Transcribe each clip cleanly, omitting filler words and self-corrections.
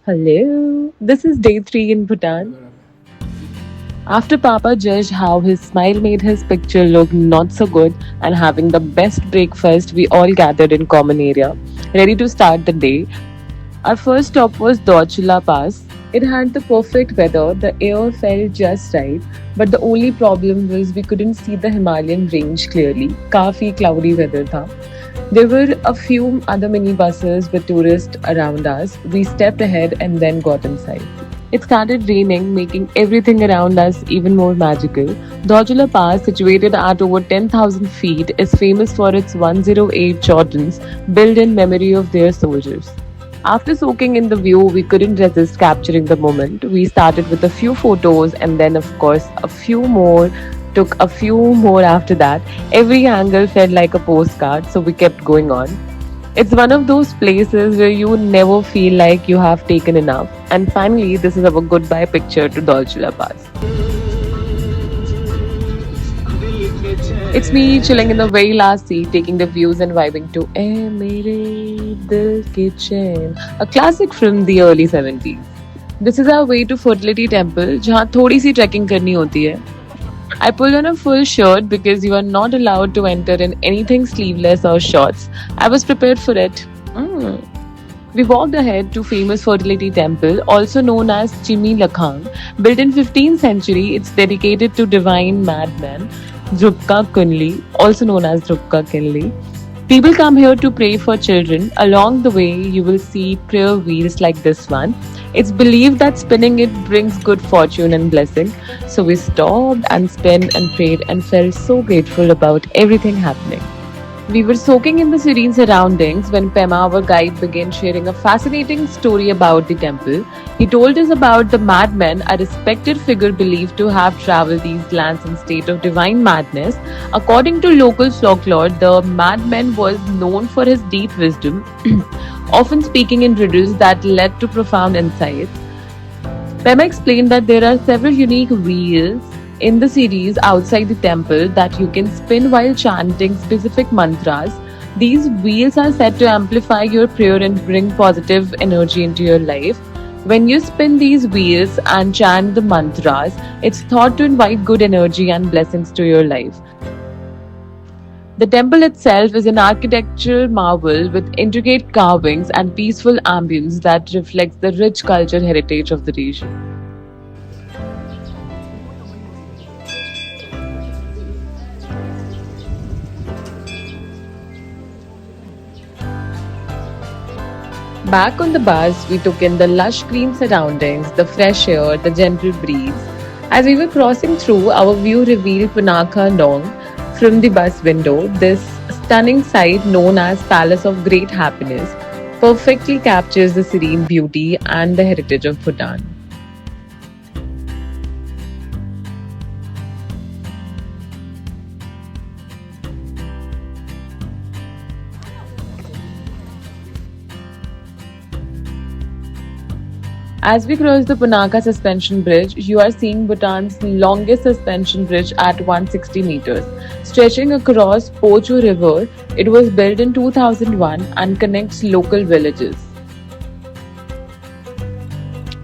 Hello, this is day 3 in Bhutan. After Papa judged how his smile made his picture look not so good and having the best breakfast, we all gathered in common area, ready to start the day. Our first stop was Dorchula Pass. It had the perfect weather, the air felt just right, but the only problem was we couldn't see the Himalayan range clearly. Kafi cloudy weather tha. There were a few other minibuses with tourists around us. We stepped ahead and then got inside. It started raining, making everything around us even more magical. Dojula Pass, situated at over 10,000 feet, is famous for its 108 Jordans built in memory of their soldiers. After soaking in the view, we couldn't resist capturing the moment. We started with a few photos and then, of course, a few more. Took a few more after that. Every angle felt like a postcard, so we kept going on. It's one of those places where you never feel like you have taken enough. And finally, this is our goodbye picture to Dolchula Pass. It's me chilling in the very last seat, taking the views and vibing to "Eh Mere Dil Ki Chain," a classic from the early 70s. This is our way to Fertility Temple, जहाँ थोड़ी सी trekking करनी होती है. I pulled on a full shirt because you are not allowed to enter in anything sleeveless or shorts. I was prepared for it. Mm. We walked ahead to famous fertility temple, also known as Chimi Lakhang. Built in 15th century, it's dedicated to divine madman Drupka Kunli, also known as Drupka Kinli. People come here to pray for children. Along the way, you will see prayer wheels like this one. It's believed that spinning it brings good fortune and blessing. So we stopped and spun and prayed and felt so grateful about everything happening. We were soaking in the serene surroundings when Pema, our guide, began sharing a fascinating story about the temple. He told us about the madman, a respected figure believed to have traveled these lands in state of divine madness. According to local folklore, the madman was known for his deep wisdom, often speaking in riddles that led to profound insights. Pema explained that there are several unique wheels in the series outside the temple that you can spin while chanting specific mantras. These wheels are said to amplify your prayer and bring positive energy into your life. When you spin these wheels and chant the mantras, it's thought to invite good energy and blessings to your life. The temple itself is an architectural marvel with intricate carvings and peaceful ambience that reflects the rich cultural heritage of the region. Back on the bus, we took in the lush green surroundings, the fresh air, the gentle breeze. As we were crossing through, our view revealed Punakha Nong from the bus window. This stunning sight, known as Palace of Great Happiness, perfectly captures the serene beauty and the heritage of Bhutan. As we cross the Punakha Suspension Bridge, you are seeing Bhutan's longest suspension bridge at 160 meters. Stretching across Pocho River, it was built in 2001 and connects local villages.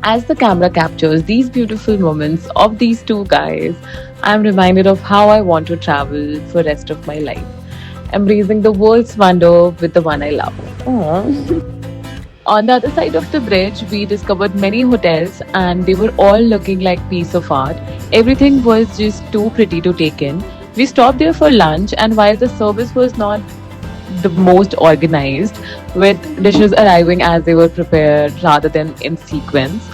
As the camera captures these beautiful moments of these two guys, I am reminded of how I want to travel for the rest of my life, embracing the world's wonder with the one I love. Aww. On the other side of the bridge, we discovered many hotels and they were all looking like piece of art. Everything was just too pretty to take in. We stopped there for lunch and while the service was not the most organized, with dishes arriving as they were prepared rather than in sequence,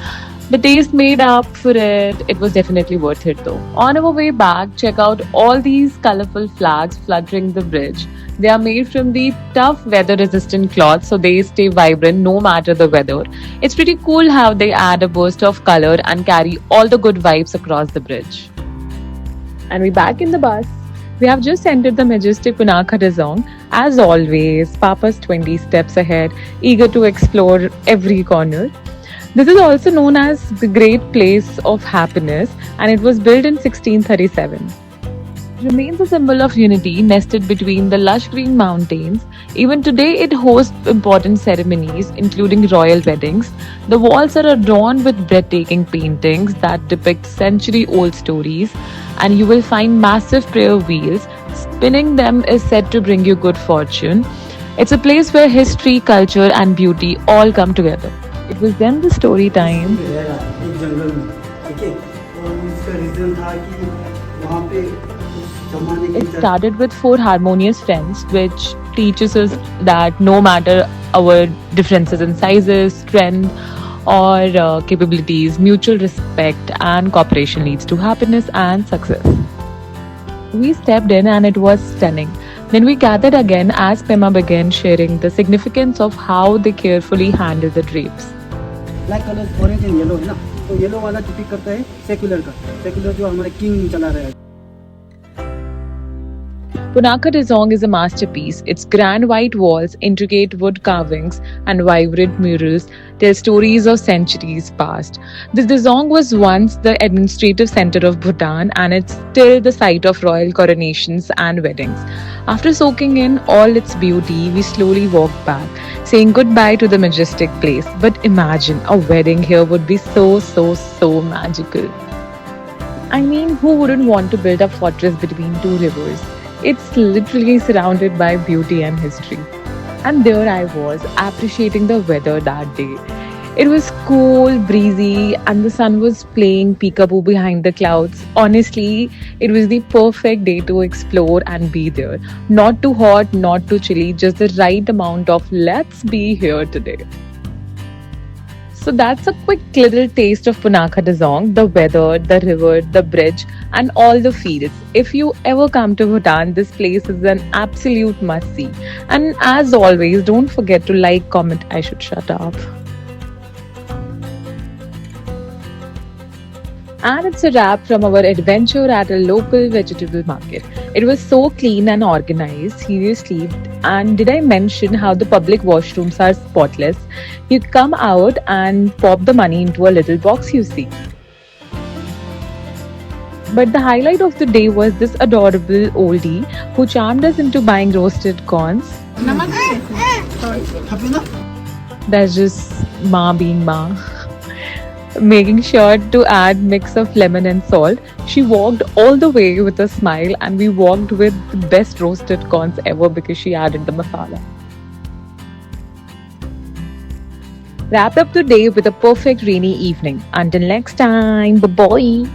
the taste made up for it. It was definitely worth it though. On our way back, check out all these colorful flags fluttering the bridge. They are made from the tough weather resistant cloth so they stay vibrant no matter the weather. It's pretty cool how they add a burst of color and carry all the good vibes across the bridge. And we back in the bus. We have just entered the majestic Punakha Rezong. As always, Papa's 20 steps ahead, eager to explore every corner. This is also known as the Great Place of Happiness and it was built in 1637. Remains a symbol of unity nested between the lush green mountains. Even today, it hosts important ceremonies, including royal weddings. The walls are adorned with breathtaking paintings that depict century old stories, and you will find massive prayer wheels. Spinning them is said to bring you good fortune. It's a place where history, culture, and beauty all come together. It was then the story time. एक जंगल में, ठीक है, और उसका reason था कि वहाँ पे उस जमाने It की started with four harmonious friends, which teaches us that no matter our differences in sizes, strength, or capabilities, mutual respect and cooperation leads to happiness and success. We stepped in and it was stunning. Then we gathered again as Pema began sharing the significance of how they carefully handle the drapes. Black colour orange and yellow है ना, तो yellow वाला depict करता है secular का, secular जो हमारे king चला रहा है. Punaka Dezong is a masterpiece. Its grand white walls, intricate wood carvings, and vibrant murals tell stories of centuries past. The Dezong was once the administrative center of Bhutan and it's still the site of royal coronations and weddings. After soaking in all its beauty, we slowly walked back, saying goodbye to the majestic place. But imagine a wedding here would be so magical. I mean, who wouldn't want to build a fortress between two rivers? It's literally surrounded by beauty and history. And there I was, appreciating the weather that day. It was cool, breezy, and the sun was playing peekaboo behind the clouds. Honestly, it was the perfect day to explore and be there. Not too hot, not too chilly, just the right amount of let's be here today. So that's a quick little taste of Punakha Dazong, the weather, the river, the bridge, and all the fields. If you ever come to Bhutan, this place is an absolute must see. And as always, don't forget to like, comment, I should shut up. And it's a wrap from our adventure at a local vegetable market. It was so clean and organized, seriously. And did I mention how the public washrooms are spotless? You come out and pop the money into a little box you see. But the highlight of the day was this adorable oldie who charmed us into buying roasted corns. That's just Ma being Ma. Making sure to add mix of lemon and salt. She walked all the way with a smile and we walked with the best roasted corns ever because she added the masala. Wrapped up the day with a perfect rainy evening. Until next time, bye-bye.